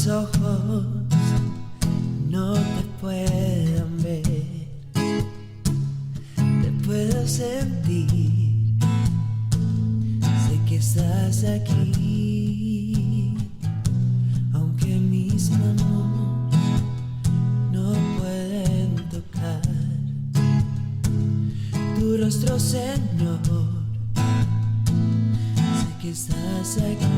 mis ojos no te puedan ver, te puedo sentir, sé que estás aquí, aunque mis manos no pueden tocar tu rostro, Señor, sé que estás aquí.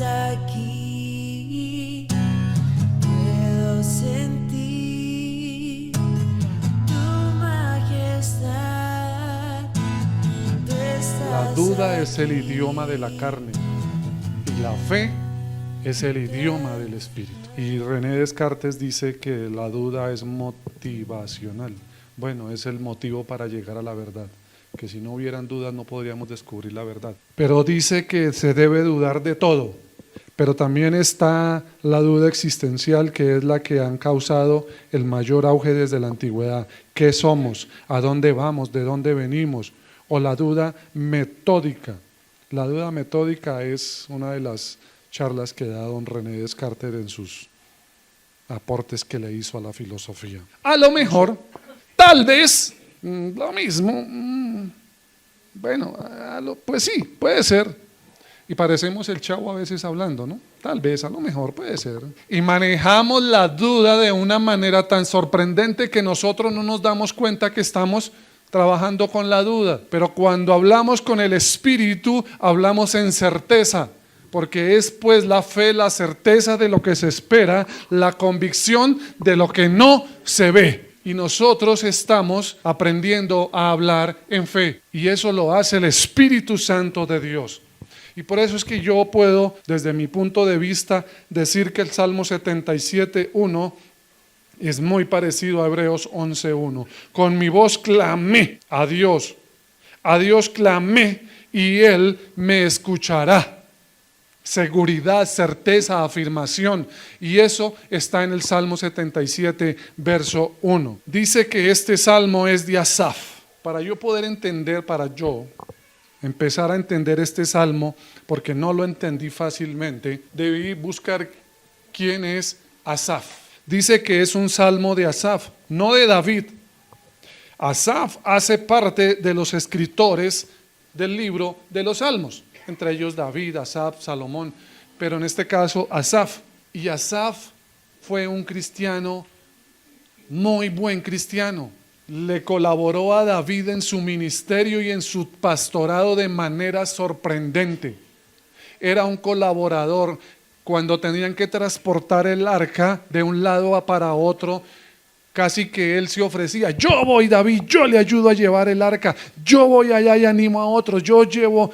Aquí puedo sentir tu majestad. La duda es el idioma de la carne y la fe es el idioma del espíritu. Y René Descartes dice que la duda es motivacional. Bueno, es el motivo para llegar a la verdad, que si no hubieran dudas no podríamos descubrir la verdad. Pero dice que se debe dudar de todo, pero también está la duda existencial, que es la que han causado el mayor auge desde la antigüedad. ¿Qué somos? ¿A dónde vamos? ¿De dónde venimos? O la duda metódica. La duda metódica es una de las charlas que da don René Descartes en sus aportes que le hizo a la filosofía. A lo mejor, tal vez, lo mismo, bueno, pues sí, puede ser. Y parecemos el Chavo a veces hablando, ¿no? Tal vez, a lo mejor puede ser. Y manejamos la duda de una manera tan sorprendente que nosotros no nos damos cuenta que estamos trabajando con la duda. Pero cuando hablamos con el Espíritu, hablamos en certeza. Porque es pues la fe, la certeza de lo que se espera, la convicción de lo que no se ve. Y nosotros estamos aprendiendo a hablar en fe. Y eso lo hace el Espíritu Santo de Dios. Y por eso es que yo puedo, desde mi punto de vista, decir que el Salmo 77:1 es muy parecido a Hebreos 11:1. Con mi voz clamé a Dios clamé y Él me escuchará. Seguridad, certeza, afirmación. Y eso está en el Salmo 77, verso 1. Dice que este salmo es de Asaf. Para yo poder entender, para yo empezar a entender este salmo, porque no lo entendí fácilmente, debí buscar quién es Asaf. Dice que es un salmo de Asaf, no de David. Asaf hace parte de los escritores del libro de los salmos, entre ellos David, Asaf, Salomón, pero en este caso Asaf. Y Asaf fue un cristiano, muy buen cristiano. Le colaboró a David en su ministerio y en su pastorado de manera sorprendente. Era un colaborador. Cuando tenían que transportar el arca de un lado para otro, casi que él se ofrecía. Yo voy, David, yo le ayudo a llevar el arca. Yo voy allá y animo a otros. Yo llevo,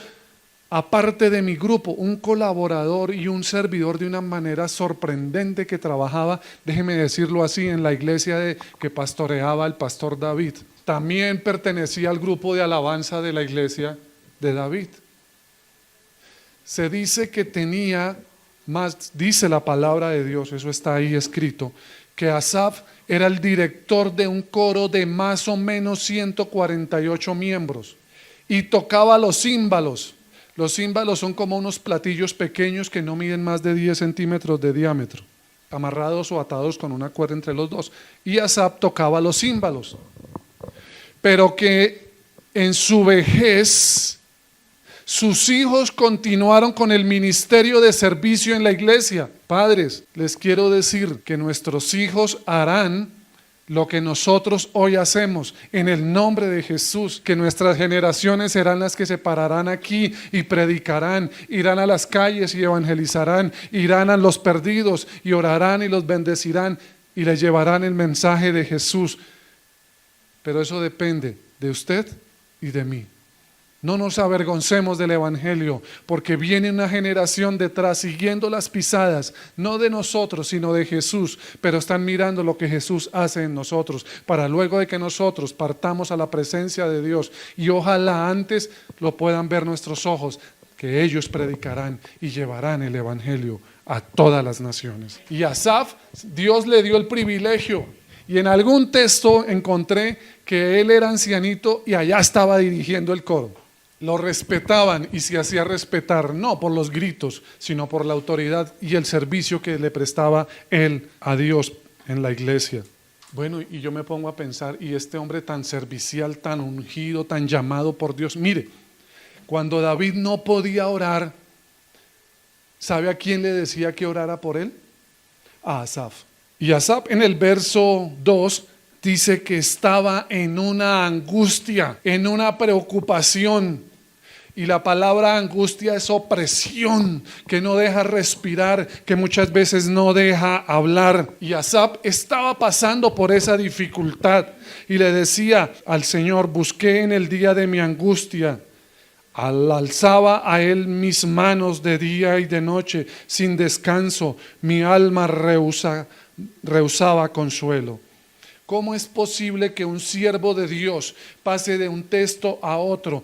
aparte de mi grupo, un colaborador y un servidor de una manera sorprendente que trabajaba, déjeme decirlo así, en la iglesia que pastoreaba el pastor David. También pertenecía al grupo de alabanza de la iglesia de David. Se dice que tenía más, dice la palabra de Dios, eso está ahí escrito, que Asaf era el director de un coro de más o menos 148 miembros y tocaba los címbalos. Los címbalos son como unos platillos pequeños que no miden más de 10 centímetros de diámetro, amarrados o atados con una cuerda entre los dos. Y Asaf tocaba los címbalos, pero que en su vejez sus hijos continuaron con el ministerio de servicio en la iglesia. Padres, les quiero decir que nuestros hijos harán lo que nosotros hoy hacemos en el nombre de Jesús, que nuestras generaciones serán las que se pararán aquí y predicarán, irán a las calles y evangelizarán, irán a los perdidos y orarán y los bendecirán y les llevarán el mensaje de Jesús. Pero eso depende de usted y de mí. No nos avergoncemos del evangelio, porque viene una generación detrás siguiendo las pisadas, no de nosotros, sino de Jesús, pero están mirando lo que Jesús hace en nosotros, para luego de que nosotros partamos a la presencia de Dios, y ojalá antes lo puedan ver nuestros ojos, que ellos predicarán y llevarán el evangelio a todas las naciones. Y a Asaf, Dios le dio el privilegio. Y en algún texto encontré que él era ancianito y allá estaba dirigiendo el coro. Lo respetaban y se hacía respetar, no por los gritos, sino por la autoridad y el servicio que le prestaba él a Dios en la iglesia. Bueno, y yo me pongo a pensar, y este hombre tan servicial, tan ungido, tan llamado por Dios, mire, cuando David no podía orar, ¿sabe a quién le decía que orara por él? A Asaf. Y Asaf en el verso 2 dice que estaba en una angustia, en una preocupación. Y la palabra angustia es opresión, que no deja respirar, que muchas veces no deja hablar. Y Asaf estaba pasando por esa dificultad y le decía al Señor: busqué en el día de mi angustia, alzaba a él mis manos de día y de noche sin descanso, mi alma rehusaba consuelo. ¿Cómo es posible que un siervo de Dios pase de un texto a otro?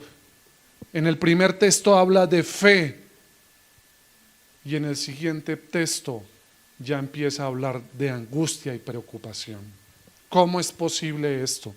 En el primer texto habla de fe y en el siguiente texto ya empieza a hablar de angustia y preocupación. ¿Cómo es posible esto?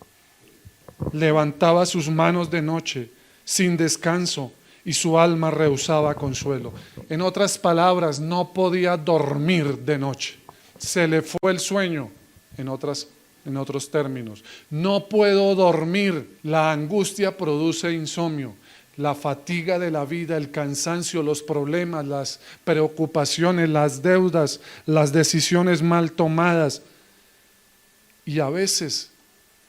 Levantaba sus manos de noche sin descanso y su alma rehusaba consuelo. En otras palabras, no podía dormir de noche. Se le fue el sueño, en otros términos. No puedo dormir. La angustia produce insomnio. La fatiga de la vida, el cansancio, los problemas, las preocupaciones, las deudas, las decisiones mal tomadas. Y a veces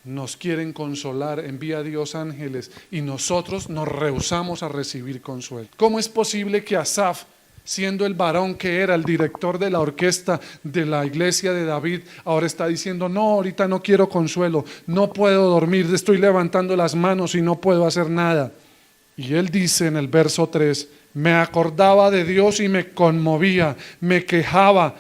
nos quieren consolar, envía a Dios ángeles y nosotros nos rehusamos a recibir consuelo. ¿Cómo es posible que Asaf, siendo el varón que era el director de la orquesta de la iglesia de David, ahora está diciendo: no, ahorita no quiero consuelo, no puedo dormir, estoy levantando las manos y no puedo hacer nada? Y él dice en el verso 3, me acordaba de Dios y me conmovía, me quejaba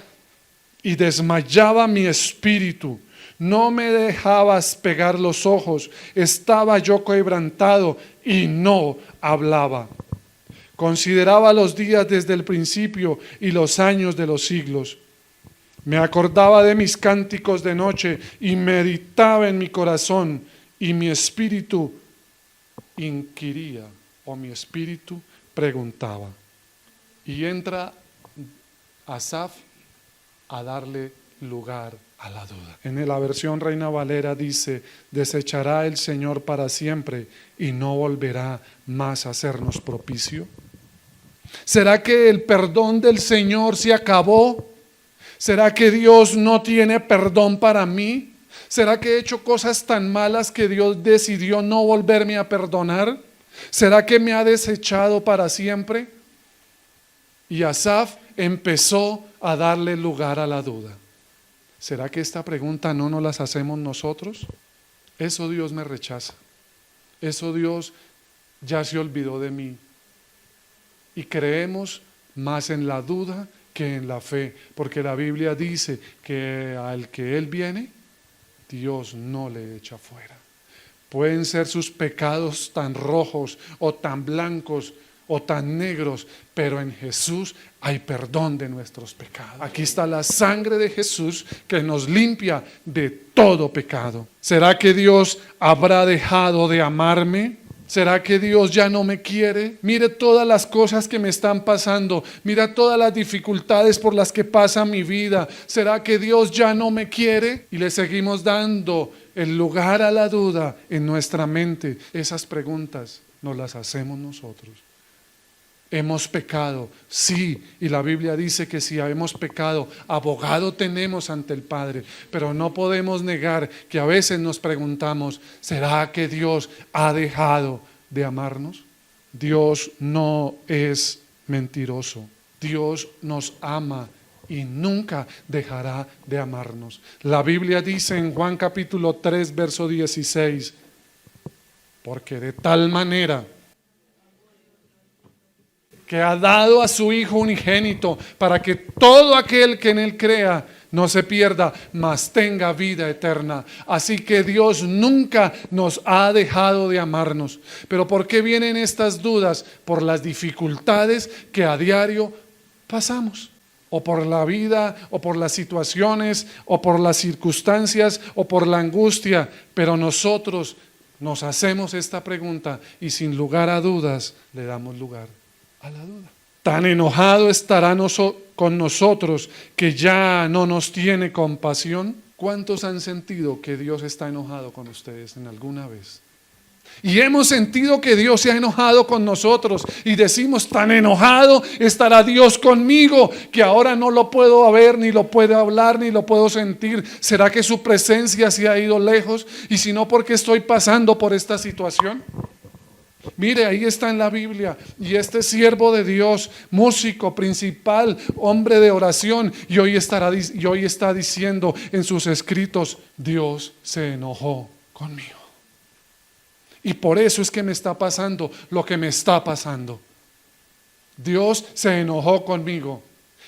y desmayaba mi espíritu. No me dejabas pegar los ojos, estaba yo quebrantado y no hablaba. Consideraba los días desde el principio y los años de los siglos. Me acordaba de mis cánticos de noche y meditaba en mi corazón, y mi espíritu inquiría, o mi espíritu preguntaba. Y entra Asaf a darle lugar a la duda. En la versión Reina Valera dice: desechará el Señor para siempre y no volverá más a hacernos propicio. ¿Será que el perdón del Señor se acabó? ¿Será que Dios no tiene perdón para mí? ¿Será que he hecho cosas tan malas que Dios decidió no volverme a perdonar? ¿Será que me ha desechado para siempre? Y Asaf empezó a darle lugar a la duda. ¿Será que esta pregunta no nos las hacemos nosotros? Eso Dios me rechaza. Eso Dios ya se olvidó de mí. Y creemos más en la duda que en la fe, porque la Biblia dice que al que Él viene, Dios no le echa fuera. Pueden ser sus pecados tan rojos o tan blancos o tan negros, pero en Jesús hay perdón de nuestros pecados. Aquí está la sangre de Jesús que nos limpia de todo pecado. ¿Será que Dios habrá dejado de amarme? ¿Será que Dios ya no me quiere? Mire todas las cosas que me están pasando. Mira todas las dificultades por las que pasa mi vida. ¿Será que Dios ya no me quiere? Y le seguimos dando el lugar a la duda en nuestra mente. Esas preguntas nos las hacemos nosotros. Hemos pecado, sí, y la Biblia dice que si hemos pecado, abogado tenemos ante el Padre, pero no podemos negar que a veces nos preguntamos: ¿será que Dios ha dejado de amarnos? Dios no es mentiroso, Dios nos ama y nunca dejará de amarnos. La Biblia dice en Juan capítulo 3, verso 16, porque de tal manera que ha dado a su Hijo unigénito, para que todo aquel que en Él crea no se pierda, mas tenga vida eterna. Así que Dios nunca nos ha dejado de amarnos. Pero ¿por qué vienen estas dudas? Por las dificultades que a diario pasamos, o por la vida, o por las situaciones, o por las circunstancias, o por la angustia. Pero nosotros nos hacemos esta pregunta y sin lugar a dudas le damos lugar a la duda. Tan enojado estará con nosotros que ya no nos tiene compasión. ¿Cuántos han sentido que Dios está enojado con ustedes en alguna vez? Y hemos sentido que Dios se ha enojado con nosotros y decimos, tan enojado estará Dios conmigo que ahora no lo puedo ver, ni lo puedo hablar, ni lo puedo sentir. ¿Será que su presencia se ha ido lejos? Y si no, ¿por qué estoy pasando por esta situación? Mire, ahí está en la Biblia, y este siervo de Dios, músico principal, hombre de oración, y hoy está diciendo en sus escritos, Dios se enojó conmigo. Y por eso es que me está pasando lo que me está pasando. Dios se enojó conmigo.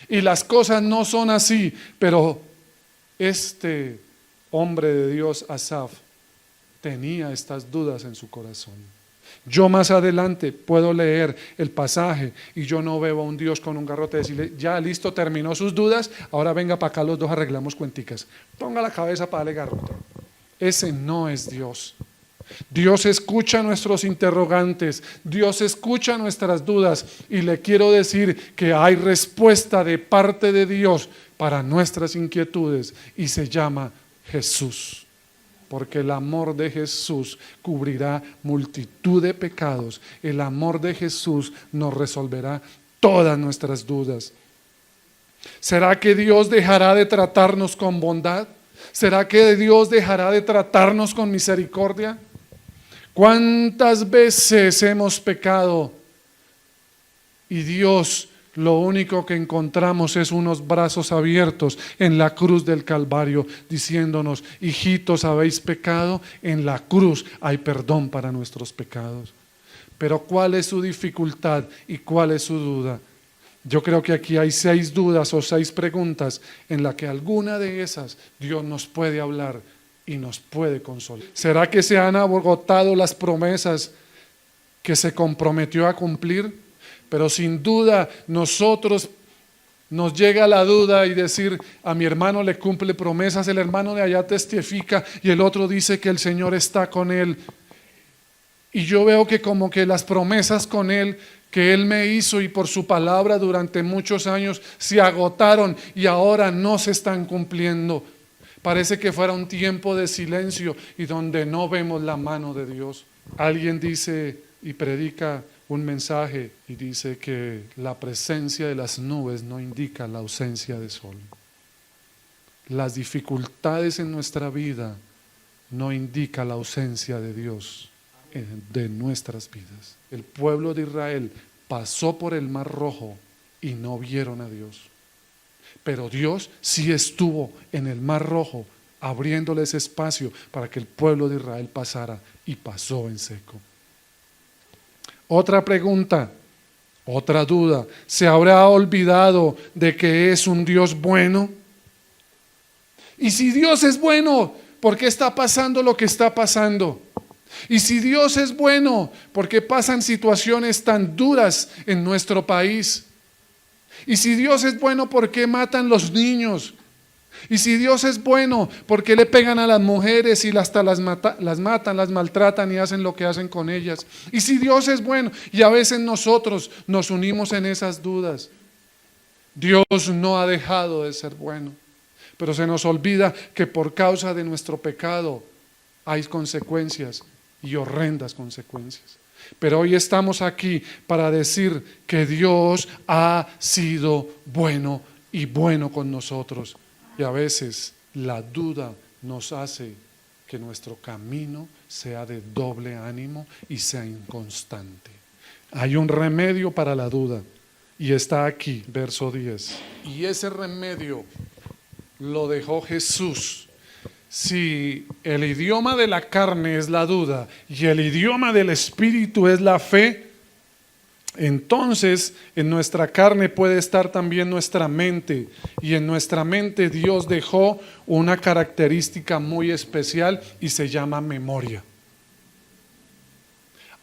Y las cosas no son así, pero este hombre de Dios, Asaf, tenía estas dudas en su corazón. Yo más adelante puedo leer el pasaje y yo no veo a un Dios con un garrote decirle, ya listo, terminó sus dudas, ahora venga para acá los dos arreglamos cuenticas. Ponga la cabeza para darle garrote. Ese no es Dios. Dios escucha nuestros interrogantes, Dios escucha nuestras dudas y le quiero decir que hay respuesta de parte de Dios para nuestras inquietudes y se llama Jesús. Porque el amor de Jesús cubrirá multitud de pecados. El amor de Jesús nos resolverá todas nuestras dudas. ¿Será que Dios dejará de tratarnos con bondad? ¿Será que Dios dejará de tratarnos con misericordia? ¿Cuántas veces hemos pecado y Dios lo único que encontramos es unos brazos abiertos en la cruz del Calvario diciéndonos, hijitos, habéis pecado, en la cruz hay perdón para nuestros pecados? Pero ¿cuál es su dificultad y cuál es su duda? Yo creo que aquí hay 6 dudas o 6 preguntas en las que alguna de esas Dios nos puede hablar y nos puede consolar. ¿Será que se han agotado las promesas que se comprometió a cumplir? Pero sin duda nosotros nos llega la duda y decir, a mi hermano le cumple promesas, el hermano de allá testifica y el otro dice que el Señor está con él. Y yo veo que como que las promesas con él, que él me hizo y por su palabra durante muchos años se agotaron y ahora no se están cumpliendo. Parece que fuera un tiempo de silencio y donde no vemos la mano de Dios. Alguien dice y predica un mensaje y dice que la presencia de las nubes no indica la ausencia de sol. Las dificultades en nuestra vida no indican la ausencia de Dios de nuestras vidas. El pueblo de Israel pasó por el Mar Rojo y no vieron a Dios. Pero Dios sí estuvo en el Mar Rojo abriéndoles espacio para que el pueblo de Israel pasara y pasó en seco. Otra pregunta, otra duda, ¿se habrá olvidado de que es un Dios bueno? Y si Dios es bueno, ¿por qué está pasando lo que está pasando? Y si Dios es bueno, ¿por qué pasan situaciones tan duras en nuestro país? Y si Dios es bueno, ¿por qué matan los niños? Y si Dios es bueno, ¿por qué le pegan a las mujeres y hasta las matan, las maltratan y hacen lo que hacen con ellas? Y si Dios es bueno, y a veces nosotros nos unimos en esas dudas. Dios no ha dejado de ser bueno, pero se nos olvida que por causa de nuestro pecado hay consecuencias y horrendas consecuencias. Pero hoy estamos aquí para decir que Dios ha sido bueno y bueno con nosotros. Y a veces la duda nos hace que nuestro camino sea de doble ánimo y sea inconstante. Hay un remedio para la duda y está aquí, verso 10. Y ese remedio lo dejó Jesús. Si el idioma de la carne es la duda y el idioma del Espíritu es la fe, Entonces, en nuestra carne puede estar también nuestra mente, y en nuestra mente Dios dejó una característica muy especial y se llama memoria.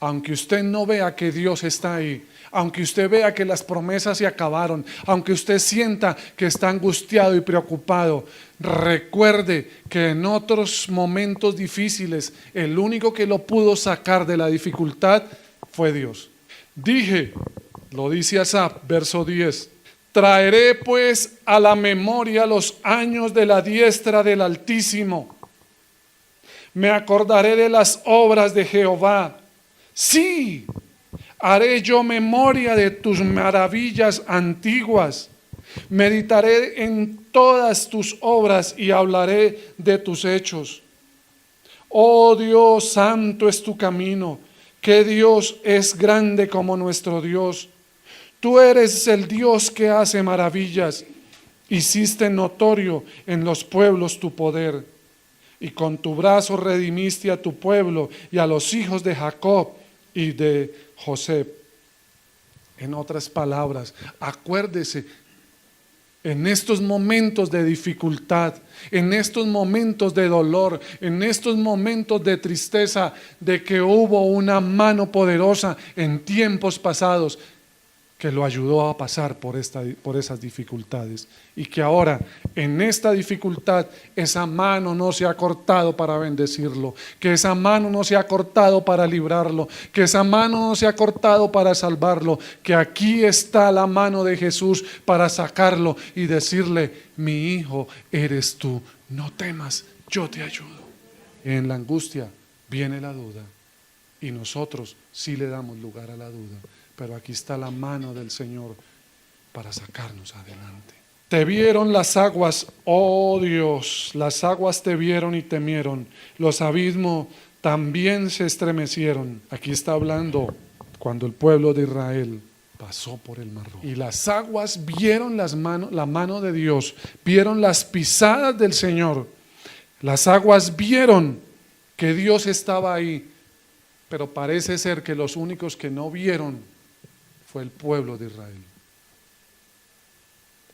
Aunque usted no vea que Dios está ahí, aunque usted vea que las promesas se acabaron, aunque usted sienta que está angustiado y preocupado, recuerde que en otros momentos difíciles el único que lo pudo sacar de la dificultad fue Dios. Dije, lo dice Asaf, verso 10, traeré pues a la memoria los años de la diestra del Altísimo. Me acordaré de las obras de Jehová. Sí, haré yo memoria de tus maravillas antiguas. Meditaré en todas tus obras y hablaré de tus hechos. Oh Dios, santo es tu camino. Que Dios es grande como nuestro Dios. Tú eres el Dios que hace maravillas. Hiciste notorio en los pueblos tu poder. Y con tu brazo redimiste a tu pueblo y a los hijos de Jacob y de José. En otras palabras, acuérdese, en estos momentos de dificultad, en estos momentos de dolor, en estos momentos de tristeza, de que hubo una mano poderosa en tiempos pasados que lo ayudó a pasar por esas dificultades, y que ahora en esta dificultad esa mano no se ha cortado para bendecirlo, que esa mano no se ha cortado para librarlo, que esa mano no se ha cortado para salvarlo, que aquí está la mano de Jesús para sacarlo y decirle: mi hijo eres tú, no temas, yo te ayudo. En la angustia viene la duda, y nosotros sí le damos lugar a la duda. Pero aquí está la mano del Señor para sacarnos adelante. Te vieron las aguas, oh Dios, las aguas te vieron y temieron, los abismos también se estremecieron. Aquí está hablando cuando el pueblo de Israel pasó por el Mar Rojo. Y las aguas vieron la mano de Dios, vieron las pisadas del Señor. Las aguas vieron que Dios estaba ahí, pero parece ser que los únicos que no vieron fue el pueblo de Israel.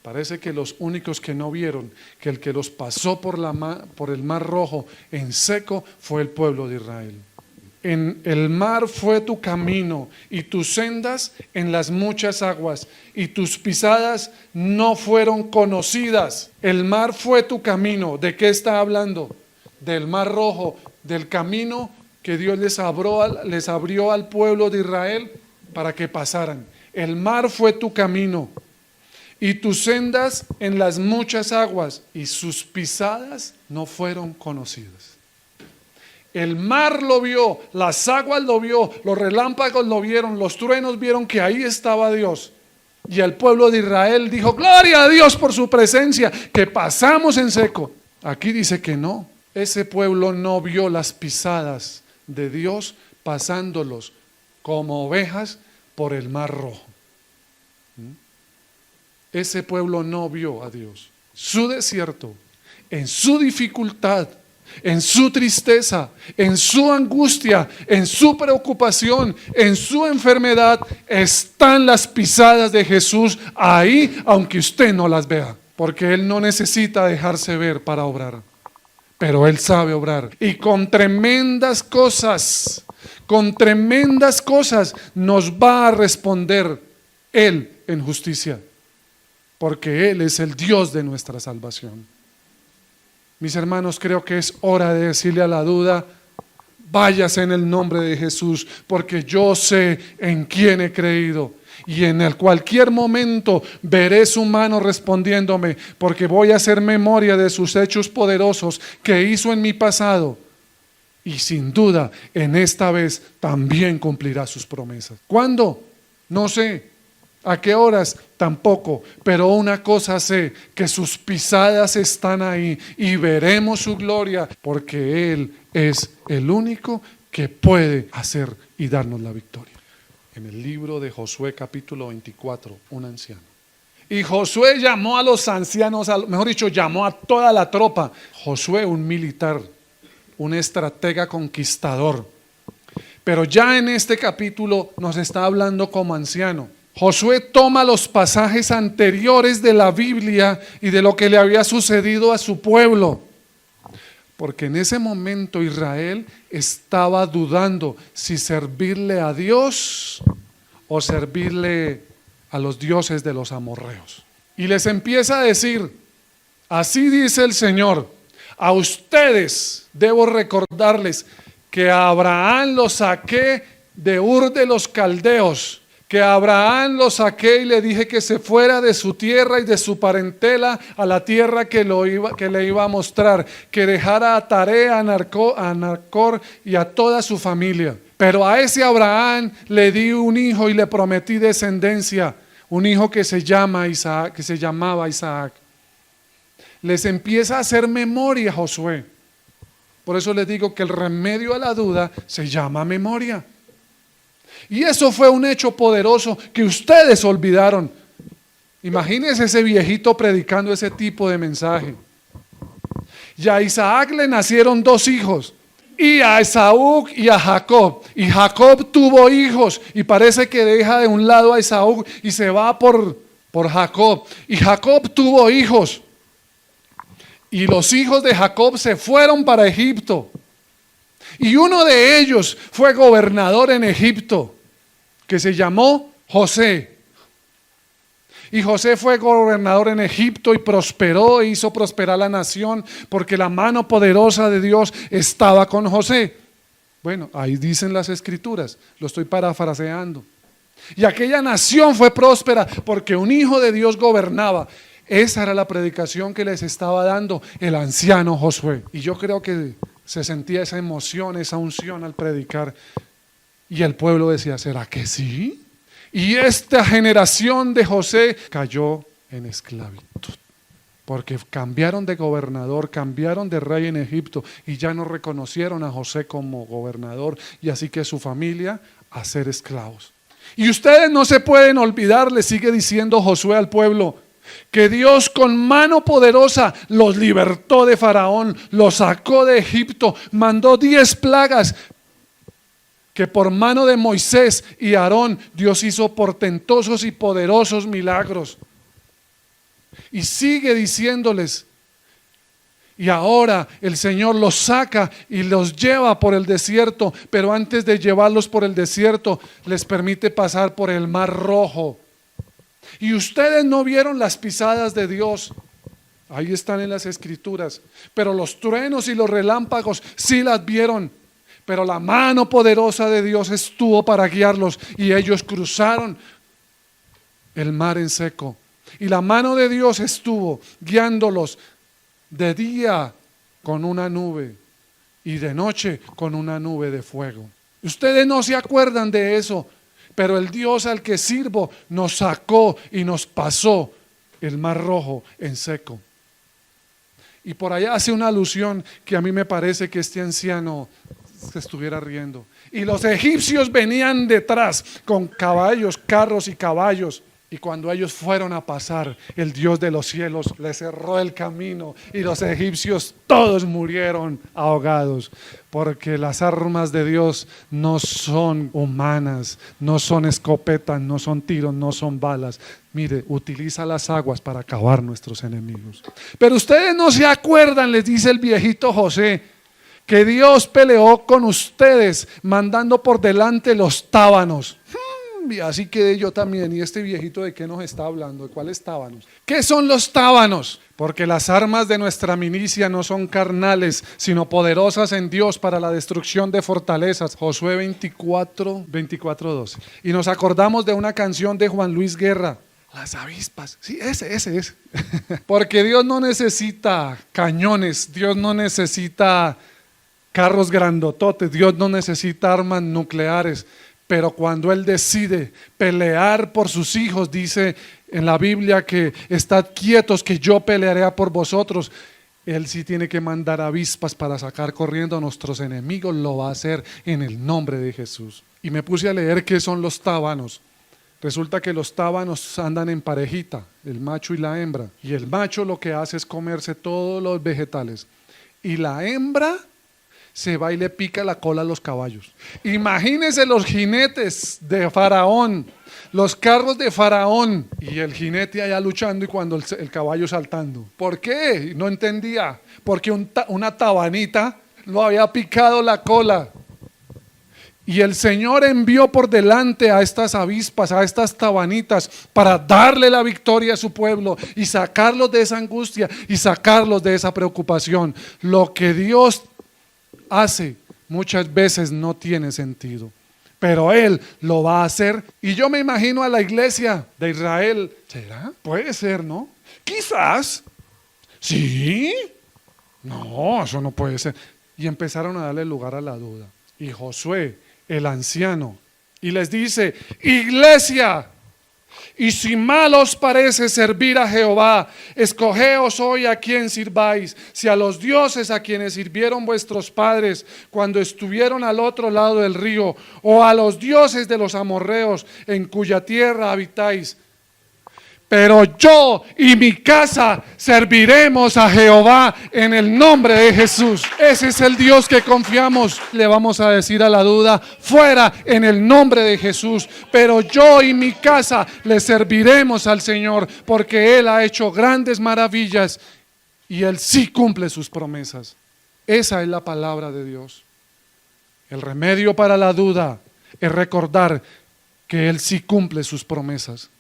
Parece que los únicos que no vieron que el que los pasó por el Mar Rojo en seco fue el pueblo de Israel. En el mar fue tu camino y tus sendas en las muchas aguas, y tus pisadas no fueron conocidas. El mar fue tu camino. ¿De qué está hablando? Del Mar Rojo, del camino que Dios les abrió al pueblo de Israel para que pasaran. El mar fue tu camino y tus sendas en las muchas aguas, y sus pisadas no fueron conocidas. El mar lo vio, las aguas lo vio, los relámpagos lo vieron, los truenos vieron que ahí estaba Dios. Y el pueblo de Israel dijo: gloria a Dios por su presencia, que pasamos en seco. Aquí dice que no, ese pueblo no vio las pisadas de Dios pasándolos como ovejas por el Mar Rojo. Ese pueblo no vio a Dios. Su desierto, en su dificultad, en su tristeza, en su angustia, en su preocupación, en su enfermedad, están las pisadas de Jesús ahí, aunque usted no las vea, porque Él no necesita dejarse ver para obrar, pero Él sabe obrar, y con tremendas cosas nos va a responder Él en justicia, porque Él es el Dios de nuestra salvación. Mis hermanos, creo que es hora de decirle a la duda: váyase en el nombre de Jesús, porque yo sé en quién he creído, y en cualquier momento veré su mano respondiéndome, porque voy a hacer memoria de sus hechos poderosos que hizo en mi pasado, y sin duda en esta vez también cumplirá sus promesas. ¿Cuándo? No sé. ¿A qué horas? Tampoco, pero una cosa sé, que sus pisadas están ahí y veremos su gloria, porque Él es el único que puede hacer y darnos la victoria. En el libro de Josué capítulo 24, un anciano. Y Josué llamó a los ancianos, mejor dicho, llamó a toda la tropa. Josué, un militar, un estratega conquistador. Pero ya en este capítulo nos está hablando como anciano. Josué toma los pasajes anteriores de la Biblia y de lo que le había sucedido a su pueblo. Porque en ese momento Israel estaba dudando si servirle a Dios o servirle a los dioses de los amorreos. Y les empieza a decir, así dice el Señor, a ustedes debo recordarles que a Abraham lo saqué de Ur de los Caldeos, que a Abraham lo saqué y le dije que se fuera de su tierra y de su parentela a la tierra que le iba a mostrar, que dejara a Taré, a Nacor y a toda su familia. Pero a ese Abraham le di un hijo y le prometí descendencia, un hijo que se llamaba Isaac. Les empieza a hacer memoria Josué. Por eso les digo que el remedio a la duda se llama memoria. Y eso fue un hecho poderoso que ustedes olvidaron. Imagínense ese viejito predicando ese tipo de mensaje. Y a Isaac le nacieron 2 hijos, y a Esaú y a Jacob. Y Jacob tuvo hijos, y parece que deja de un lado a Esaú y se va por Jacob. Y Jacob tuvo hijos. Y los hijos de Jacob se fueron para Egipto. Y uno de ellos fue gobernador en Egipto, que se llamó José. Y José fue gobernador en Egipto y prosperó e hizo prosperar la nación porque la mano poderosa de Dios estaba con José. Bueno, ahí dicen las escrituras, lo estoy parafraseando. Y aquella nación fue próspera porque un hijo de Dios gobernaba. Esa era la predicación que les estaba dando el anciano Josué. Y yo creo que se sentía esa emoción, esa unción al predicar. Y el pueblo decía, ¿será que sí? Y esta generación de José cayó en esclavitud. Porque cambiaron de gobernador, cambiaron de rey en Egipto y ya no reconocieron a José como gobernador. Y así que su familia a ser esclavos. Y ustedes no se pueden olvidar, le sigue diciendo Josué al pueblo, que Dios con mano poderosa los libertó de Faraón, los sacó de Egipto, mandó 10 plagas, que por mano de Moisés y Aarón Dios hizo portentosos y poderosos milagros. Y sigue diciéndoles, y ahora el Señor los saca y los lleva por el desierto, pero antes de llevarlos por el desierto les permite pasar por el Mar Rojo. Y ustedes no vieron las pisadas de Dios, ahí están en las escrituras, pero los truenos y los relámpagos sí las vieron. Pero la mano poderosa de Dios estuvo para guiarlos y ellos cruzaron el mar en seco. Y la mano de Dios estuvo guiándolos de día con una nube y de noche con una nube de fuego. Ustedes no se acuerdan de eso, pero el Dios al que sirvo nos sacó y nos pasó el Mar Rojo en seco. Y por allá hace una alusión que a mí me parece que este anciano se estuviera riendo. Y los egipcios venían detrás con caballos, carros y caballos. Y cuando ellos fueron a pasar, el Dios de los cielos les cerró el camino y los egipcios todos murieron ahogados. Porque las armas de Dios no son humanas, no son escopetas, no son tiros, no son balas. Mire, utiliza las aguas para acabar nuestros enemigos. Pero ustedes no se acuerdan, les dice el viejito José, que Dios peleó con ustedes mandando por delante los tábanos. Así quedé yo también. ¿Y este viejito de qué nos está hablando? ¿De cuáles tábanos? ¿Qué son los tábanos? Porque las armas de nuestra milicia no son carnales, sino poderosas en Dios para la destrucción de fortalezas. Josué 24:12. Y nos acordamos de una canción de Juan Luis Guerra, Las avispas. Sí, ese es. Porque Dios no necesita cañones, Dios no necesita carros grandototes, Dios no necesita armas nucleares. Pero cuando Él decide pelear por sus hijos, dice en la Biblia que estad quietos que yo pelearé por vosotros. Él sí tiene que mandar avispas para sacar corriendo a nuestros enemigos, lo va a hacer en el nombre de Jesús. Y me puse a leer qué son los tábanos. Resulta que los tábanos andan en parejita, el macho y la hembra. Y el macho lo que hace es comerse todos los vegetales. Y la hembra se va y le pica la cola a los caballos. Imagínense los jinetes de Faraón, los carros de Faraón y el jinete allá luchando y cuando el caballo saltando. ¿Por qué? No entendía. Porque una tabanita lo había picado la cola. Y el Señor envió por delante a estas avispas, a estas tabanitas, para darle la victoria a su pueblo y sacarlos de esa angustia y sacarlos de esa preocupación. Lo que Dios hace muchas veces no tiene sentido, pero Él lo va a hacer. Y yo me imagino a la iglesia de Israel. ¿Será? Puede ser, ¿no? Quizás. ¿Sí? No, eso no puede ser. Y empezaron a darle lugar a la duda. Y Josué, el anciano, y les dice: iglesia, y si mal os parece servir a Jehová, escogeos hoy a quién sirváis, si a los dioses a quienes sirvieron vuestros padres cuando estuvieron al otro lado del río, o a los dioses de los amorreos en cuya tierra habitáis. Pero yo y mi casa serviremos a Jehová en el nombre de Jesús. Ese es el Dios que confiamos. Le vamos a decir a la duda: fuera en el nombre de Jesús. Pero yo y mi casa le serviremos al Señor, porque Él ha hecho grandes maravillas y Él sí cumple sus promesas. Esa es la palabra de Dios. El remedio para la duda es recordar que Él sí cumple sus promesas.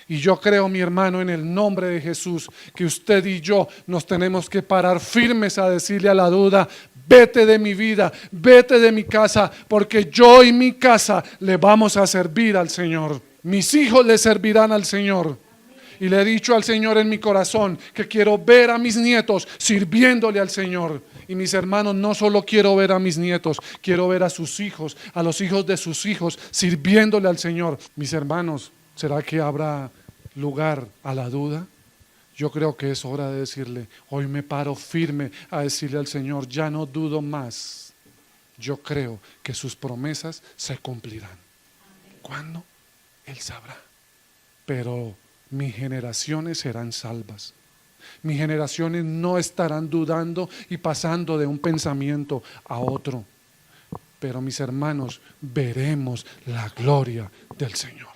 Y yo creo, mi hermano, en el nombre de Jesús, que usted y yo nos tenemos que parar firmes a decirle a la duda: vete de mi vida, vete de mi casa, porque yo y mi casa le vamos a servir al Señor. Mis hijos le servirán al Señor. Y le he dicho al Señor en mi corazón que quiero ver a mis nietos sirviéndole al Señor. Y mis hermanos, no solo quiero ver a mis nietos, quiero ver a sus hijos, a los hijos de sus hijos sirviéndole al Señor. Mis hermanos, ¿será que habrá lugar a la duda? Yo creo que es hora de decirle: hoy me paro firme a decirle al Señor: ya no dudo más. Yo creo que sus promesas se cumplirán. ¿Cuándo? Él sabrá. Pero mis generaciones serán salvas. Mis generaciones no estarán dudando y pasando de un pensamiento a otro. Pero mis hermanos, veremos la gloria del Señor.